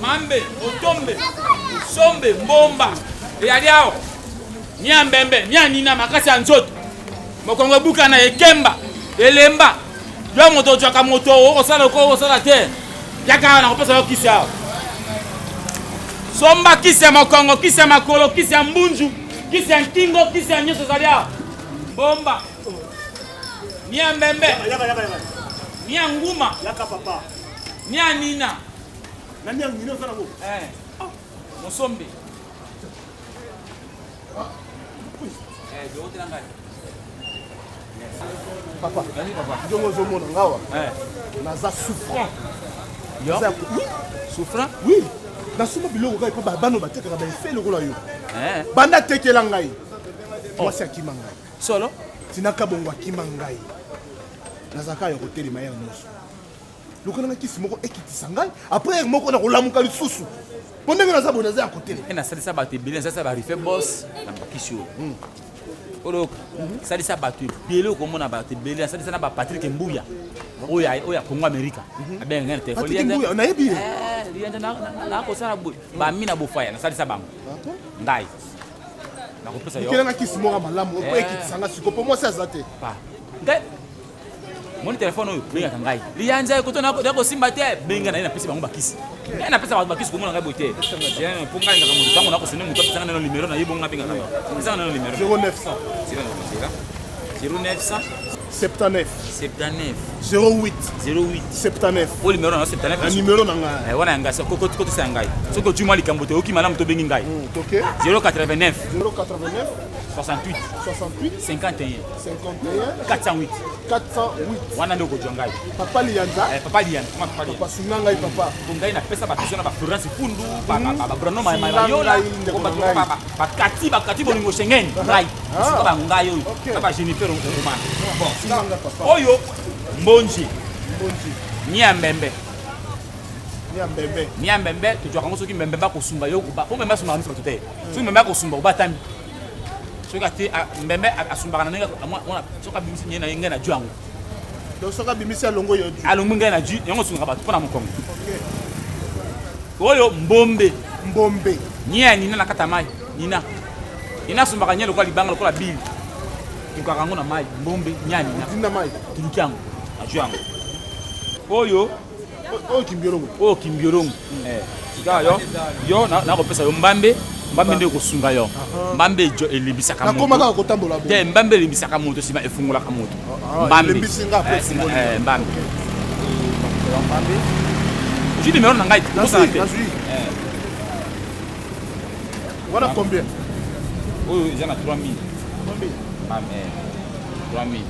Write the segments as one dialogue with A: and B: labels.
A: Mambe, otombe, sombe, mbomba, yaliao. Nia mbembe, nia nina makasi ya nzoto. Mokongo buka na ekemba, elemba. Yo moto chaka moto, osala te. Yaka na kopesa yo kisi yao. Somba kisi ya mokongo, kisi ya makolo, kisi ya mbunju, kisi ya nkingo, kisi ya nyoso zaliao. Bomba. Nia mbembe. Nia nguma.
B: Yaka papa.
A: Nia nina.
B: Nani yangu nino sana ngo?
A: Mosombe. Dote nanga.
B: Papa. Jongo zomo ngawa. Naza souffrant.
A: Yo. Oui. Souffrant?
B: Oui. Na sumo biloko kai pa bano bateka ba fait le rôle yo. Banda tekela ngai. Moi c'est akima ngai.
A: Solo?
B: Tinaka bongo akima ngai. Nazaka yo hôtel ma nyonso. Lokana kisi moko ekitisa ngai après moko na kolamuka lisusu pondenge na zabona za côté
A: na salisa ba te bilé ça ba rife boss na bakisi yo olo salisa ba te bilé ko mona ba te bilé salisa na ba Patrick Mbuya oya Congo America abenga ngene te
B: Patrick Mbuya na yebi
A: lienda na ko sala ba mina bo fire na salisa bango ndai na ko pesa yo
B: kila na kisi moko malamu ko ekitisa ngai siko po moi ça zate
A: pa ndai mon téléphone oyo benga kangai lianza ko tona ko simba te benga na ina pesa bango bakisi na pesa bango bakisi ko mona ngai bote c'est pour ngai ngaka mo tango na ko sene muto pesa na numéro na yibo nga benga kangai pesa na numéro
B: 0900
A: 0900
B: 79
A: 79
B: 08
A: 08
B: 79
A: o numéro na 79
B: na numéro na ngai
A: wana nga ko to sa ngai soko tu mali kambote oki malamu to bengi ngai
B: OK
A: 089 68
B: 68
A: 51
B: 51
A: 408
B: 408
A: wana ndoko jongai
B: papa lianza
A: papa lianza papa lianza
B: papa sunga ngai papa
A: ngai na pesa ba pesa na ba Florence Fundu ba Bruno Mayola ba kati bolingo Schengen ngai siko ba ngai oyo ba Jennifer Romana bon
B: sunga papa
A: oyo mbonji nia mbembe tu dois kango soki mbembe ba ko sumba yo ba ko mbembe sumba nisi batute soki mbembe ko sumba ba tambi soki ate mbembe asumba kana nenga mona soka bimisi nyena yenga na juango
B: donc soka bimisi alongo yo ju
A: alongo ngai na ju yango sunga ba pona mokongo oyo mbombe nia nina na kata mai nina sumba kanya lokwa libanga lokwa bili tukaka ngo na mai mbombe nia nina
B: tinda mai
A: tulukiango na juango oyo kimbiorongo sika yo na ko pesa yo mbambe nde ko sunga yo mbambe jo elibisaka moto
B: nakomaka kotambola bo
A: te mbambe elibisaka moto sima efungulaka moto mbambe
B: elibisinga pe
A: mbambe je numéro na ngai ko sa te
B: voilà combien
A: oyo jana 3000 3000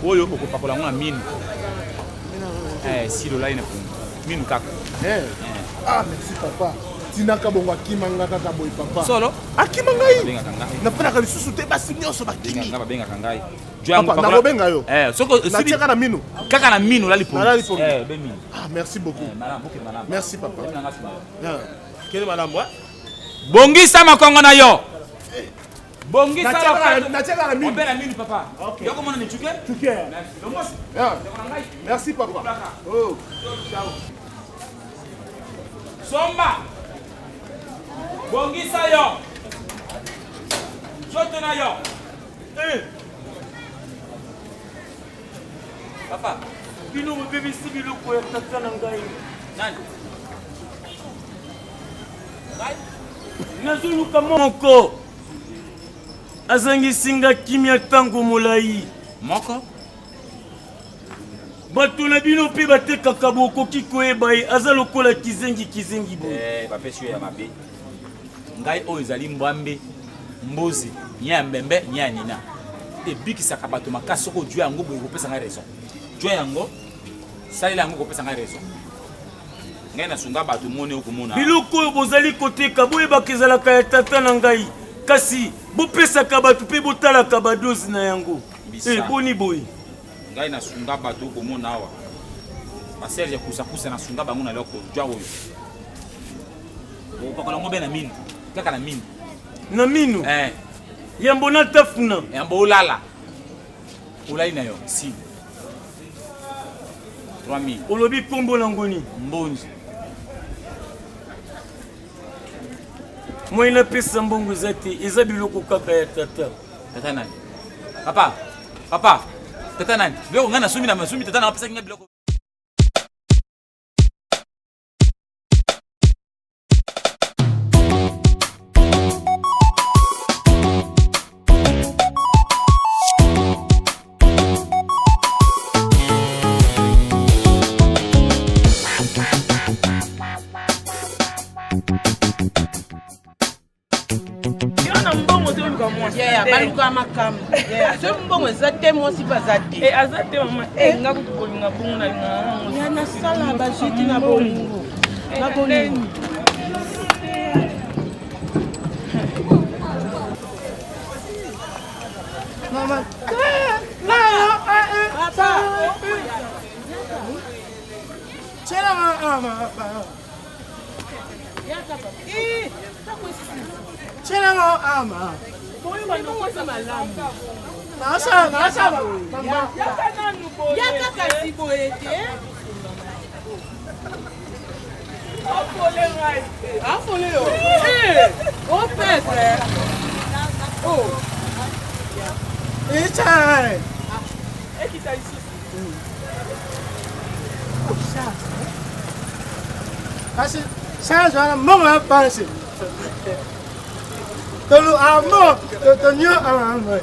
A: oyo okopakola ngo na mine si lola ina minu kaka
B: merci papa tinaka bongo akimanga kaka boy papa
A: solo
B: akima ngai
A: benga ngai
B: napena lisusu te basi nyonso bakimi
A: benga ngai
B: papa na bobenga yo
A: soko
B: natika na minu
A: kaka na minu lali po
B: bemi merci beaucoup merci papa quel madame moi
A: bongisa makongo na yo bongisa
B: natika na minu
A: obera minu papa yoko mona ni chuke
B: merci papa oh
A: Somba. Bongisa yo. Joto na yo. Papa.
C: Bino bébé si bilo ko ya tata na ngai.
A: Nani? Ngai?
C: Nazuluka moko. Azangi singa kimia tango molai.
A: Moko?
C: Bato na bino pe batekaka bokoki koyeba ye aza lokola kizengi boye.
A: Bapesi yo ya mabe. Ngai oyo ezali mbwambe, mbozi, nya ya mbembe, nya ya nina. Ebikisaka bato makasi soko jwa yango boye kopesa ngai raison. Jwa yango salela yango kopesa ngai raison. Ngai nasunga bato mone okomona.
C: Biloko oyo bozali koteka boyebaka ezalaka ya tata na ngai. Kasi bopesaka bato pe botalaka badozi na yango. Boni boye.
A: Ngai nasunga bato okomona awa. Baserge kusa nasunga bango na loko jwa oyo. Bopakola ngo be na minu. Kaka na minu.
C: Na minu? Yambo na tafuna.
A: Yambo olala. Olali na yo, si. 3000.
C: Olobi kombo na ngoni.
A: Mbonzi.
C: Moi na pesa mbongo zate, eza biloko kaka ya tata.
A: Tata nani? Papa. Tata nani? Biloko ngana sumi na masumi tata na pesa kinga biloko.
D: Baluka makamba. So mbongo zate mosi bazate.
E: Azate mama. Ngaku tukolinga bongo na linga.
D: Ya na sala bajiti na bongo. Na bongo. Mama. Papa. Chela mama. Chela mama. Yaka kasi boete. Afole yo. O pepe. Oh. Echa.
E: Ekita ici.
D: Kasi saya jana mama pansi. Tolu amo, tonyo amo.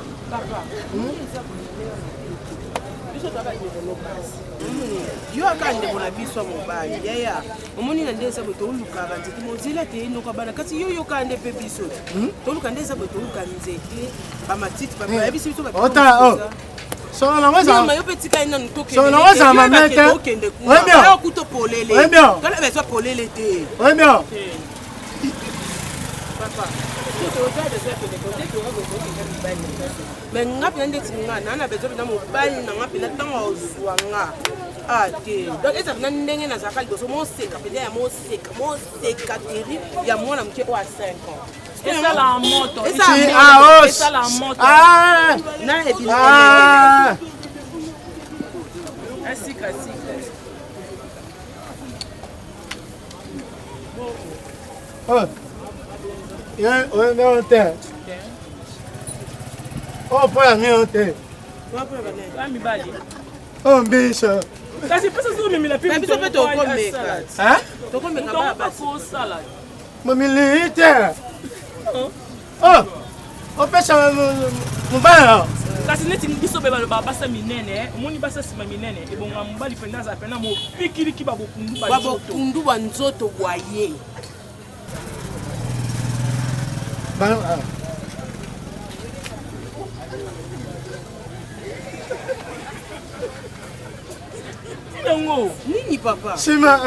D: Yo akande bona biso mobali yaya omoni na ndeza boto uluka nzete mozila te inoka bana kasi yo kande pe biso toluka ndeza boto uluka nzete ba matiti ba ba biso ba ota so na waza ma yo petika ina ntoke so na waza ma meke wembio kuto polele wembio kala beso polele te wembio papa mais ngapi na ndeti nga na bezo na mobali na ngapi na tango ozwanga ate donc eza na ndenge na zakali boso moseka pele ya moseka teri ya mwana mke wa 5 ans
E: esa la moto
D: esa la moto na ebina
E: asika
D: yeah, on est en terre. Oh, pas mis en terre. Oh, biche.
E: Kasi pesa zo mimi la pipi to
D: to komeka. Hein? To komeka baba.
E: Ko salad.
D: Mami militaire. Oh. On peut ça mon bana.
E: Kasi neti biso be ba basa minene, moni basa sima minene, e bonga mbali penda za pena mo pikiri ki babo kundu ba nzoto.
D: Babo kundu ba nzoto boye. Bana.
E: Ngo,
D: nini papa? Sima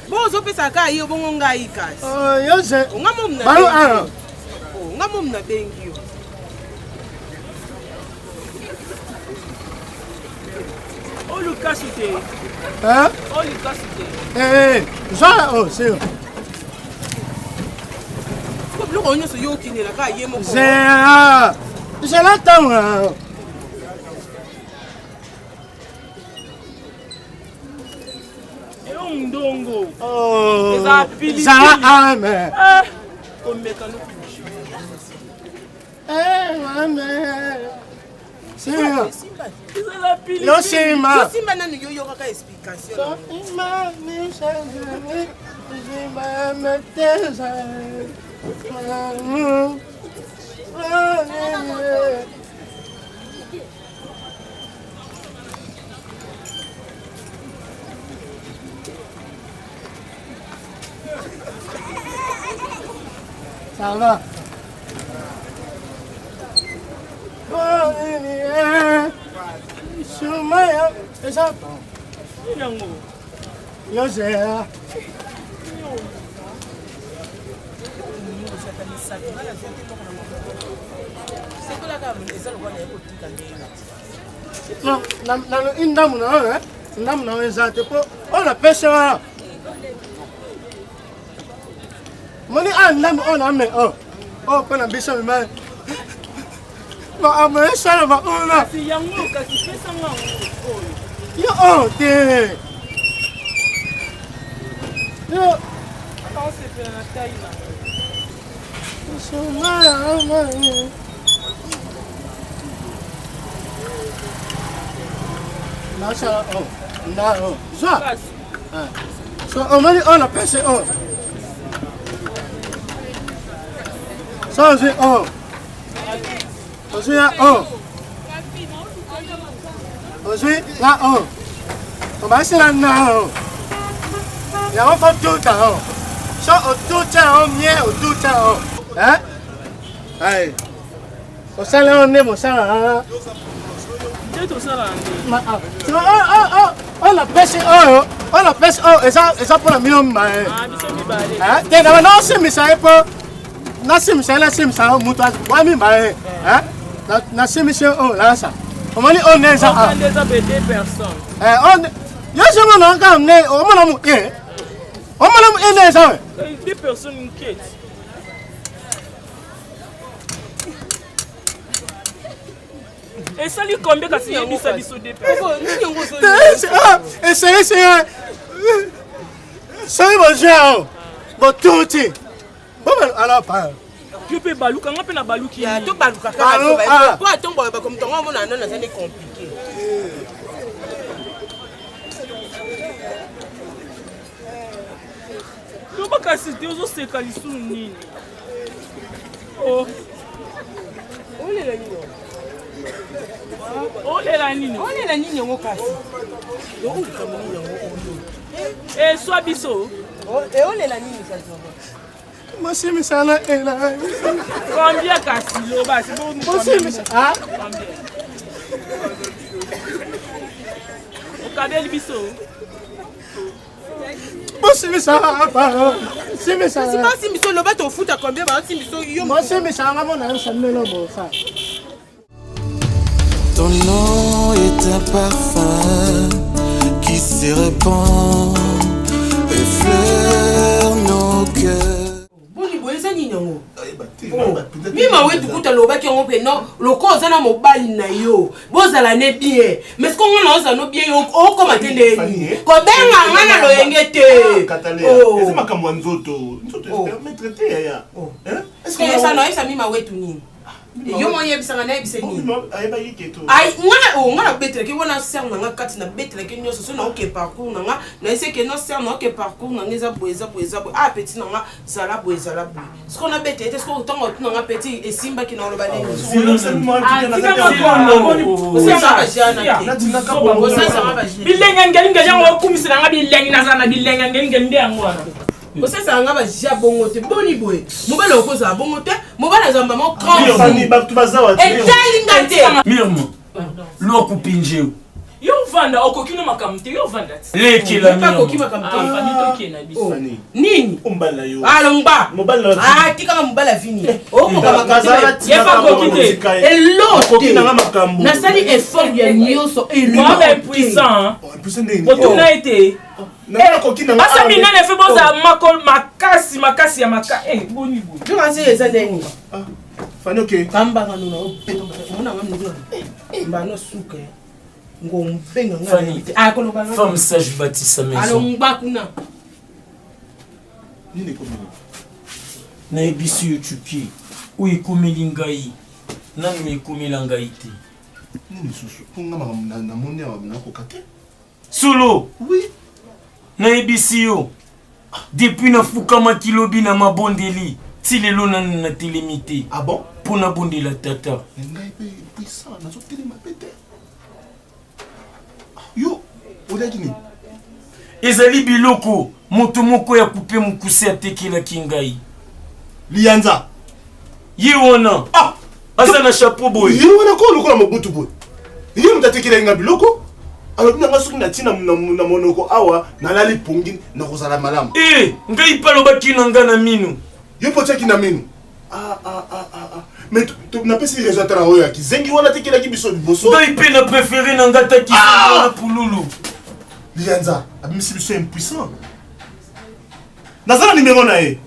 D: bozo pesa ka yo bongo ngai kasi. Oh, yo je. Ngamo mna. Balo oh, ngamo mna bengi yo.
E: Oh, Lucas c'était.
D: Hein?
E: Oh, Lucas c'était.
D: Ça oh, c'est. Ko on se yo kinela ka yemo ko. Je l'attends.
E: ndongo.
C: Oh.
E: Eza pilipili.
C: Ça ame.
E: Komeka no.
C: C'est
E: Eza la pilipili.
C: Yo Simba.
D: Simba nanu yo kaka explication.
C: Ça va.
E: Yango.
C: Yo sais. Non, une dame, une dame, on a pêché. Money and lamb on a me. Oh, when I'm bishop, man. But I'm a son of a owner.
E: Si yango kasi pesa ngango.
C: You oh, dear. You.
E: Pense pe na taina.
C: So my. Masha, oh, no, so how many on a person? Oh, so is it? Oh, is it? Oh, is it? Oh, come on, sit down now. You want to do that? So, do that on me, do that. Eh? Hey, o sale on name, o sale. On a pêché, on a pêché, et ça pour la million. Ah, t'es dans la sim, ça est pas. La sim, c'est la sim, ça, moutoise, moi, mi, hein? La sim, c'est là, ça. On m'a dit, on est ça.
E: On est des personnes.
C: On. Yo, je m'en encore amené, on m'a amené. On m'a amené ça.
E: Des personnes inquiètes. Et ça lui combien quand il y a mis ça biso des personnes.
C: C'est bon genre. Bon tout est. Bon alors pas.
E: Tu peux baluka ngapé na baluki.
D: Ya to baluka kaka. Pour atombo ba comme tonga mona non ça c'est compliqué.
E: Tu pas kasi Dieu zo se kalisu nini. Oh.
D: Olela nini?
E: Olela nini?
D: Olela nini yango kasi? Yo ulika nini yango?
E: Eh soit biso.
D: Oh, et olela nini kasi?
C: Moi c'est mais ça là et là.
E: Combien kasi lo ba c'est bon.
C: Moi c'est mais ah.
E: O kabeli biso.
C: Moi c'est mais ça pas. C'est mais ça.
D: Si pas si biso lo ba to foot à combien ba si biso yo.
C: Moi c'est mais ça mon ami ça me bon ça.
F: Ton nom est un parfum qui se répand, effleure nos cœurs.
D: Boni boyeza nini yango? Mima wetu kuta lobaki yango pe non loko ozana mobali na yo bozala ne bien mais ce qu'on a oza no bien yo okoma tende ko benga ngana loyenge te
B: c'est makambo nzoto permettre te ya
D: est-ce que ça no esa mima wetu nini yo moye bisanga na ebise nini
B: ayeba yiketo
D: ai ngana betre ki wona ser na kati na betre ki nyoso so na oke parcours na nga na ese ke no ser na oke parcours na ngeza boeza ah petit na nga zala boeza la bo ce qu'on a betre est-ce que autant na nga petit et simba ki na loba nini
E: bilenga ngelinga jango kumisira nga bilenga nazana bilenga ngelinga ndengo wana.
D: Osasa nga ba ja bongo te boni boy mobala okoza bongo te mobala zamba mo
B: grand famille baktu bazawa te
D: etalinga te
C: Mirmo loko pinjeu
E: Yo vanda okokino makamte yo vanda
C: lekila
D: pas kokima kamte
E: fani toke na biso
D: nini
B: ombala yo
D: alongba
B: mobala
D: tika mobala fini okoka makamte
E: yefa kokite
B: kokina makambo
D: na sali effort ya nyoso
E: moi ben puissant otuna été basa minene fe boza makasi ya maka boni boni
D: tu vas essayer ça deni
B: fani ok
D: kamba ngano na mona ngamni ngano mbano suka ngombenga
E: Fanny, femme sage bâtit sa maison.
D: Alors mbakuna.
B: Nini komeli?
E: Na ebisi yo chuki. Oyo ekomeli ngai. Nanu ekomela ngai te.
B: Nini susu? Ponga na moni awa na kokate?
E: Solo.
B: Oui.
E: Na ebisi yo. Depuis na fukama kilobi na mabondeli. Ti lelo nanu na telemite.
B: Ah bon?
E: Pona bondela tata.
B: Ngai pe puissant na so telema pete. Yo, odaki nini?
E: Ezali biloko moto moko ya coupe mukuse atekelaki ngai.
B: Lianza.
E: Ye wana.
B: Ah!
E: Aza na chapeau boy.
B: Ye wana ko lokola mobutu boy. Ye mutatekela nga biloko. Alors bina ngasuki na tina na monoko awa na lali pongi na kozala malamu.
E: Ngai palobaki na nga na minu.
B: Yo pochaki na minu. Mais tu n'as pas si raison à oyo ki zengi wana tekela ki biso biboso.
E: Ngai pe na préféré na ngata ki na pululu.
B: Lianza, abimisi biso impuissant. Nazala numéro na ye.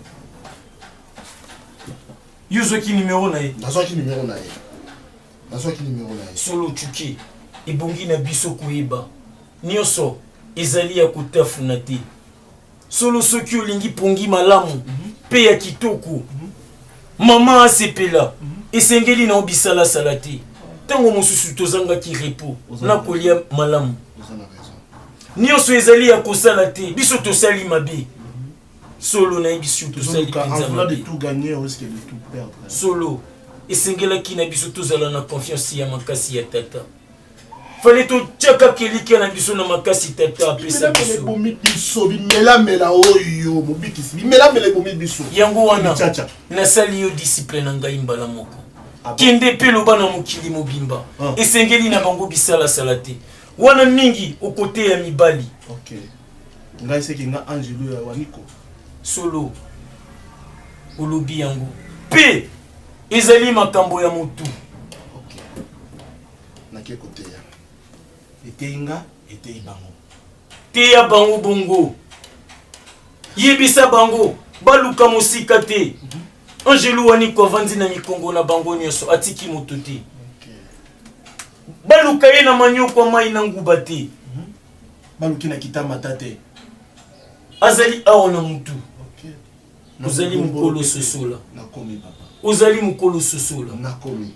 E: Yuzo ki numéro na ye.
B: Nazaki numéro na ye. Nazaki numéro na ye.
E: Solo chuki. Ebongi na biso koyeba. Nyonso ezali ya kotafuna te. Solo soki olingi pongi malamu pe ya kitoko. Mama asepela. Esengeli na obisala salate. Tango mosusu tozangaki repos na kolia malamu. Nyonso ezali ya kosala te. Biso tosali mabe. Solo na biso tosali penza
B: mabe. De tout gagner au risque de tout perdre.
E: Solo esengelaki na biso tozala na confiance ya makasi ya tata. Fallait to tchaka kelika na biso na makasi tata apesa biso.
B: Bomi biso bimela oyo mobikisi bimela bomi biso.
E: Yango wana na sali yo discipline na ngai mbala moko. Kende pe loba na mokili mobimba. Esengeli na bango bisala salate. Wana mingi au côté ya mibali.
B: OK. Ngai seki nga Angelo ya Waniko.
E: Solo olobi yango. Pe ezali makambo ya mutu.
B: OK. Nakie côté ya. Eteinga etei bango.
E: Te ya bango bongo. Yebisa bango baluka mosika te. Angelo Waniko vandi na mikongo na bango nyoso atiki moto te. Baluka ye na manyoko mai na nguba te.
B: Baluki na kitama tate.
E: Azali awo na mutu.
B: OK.
E: Uzali mukolo sosola.
B: Nakomi papa.
E: Uzali mukolo sosola.
B: Nakomi.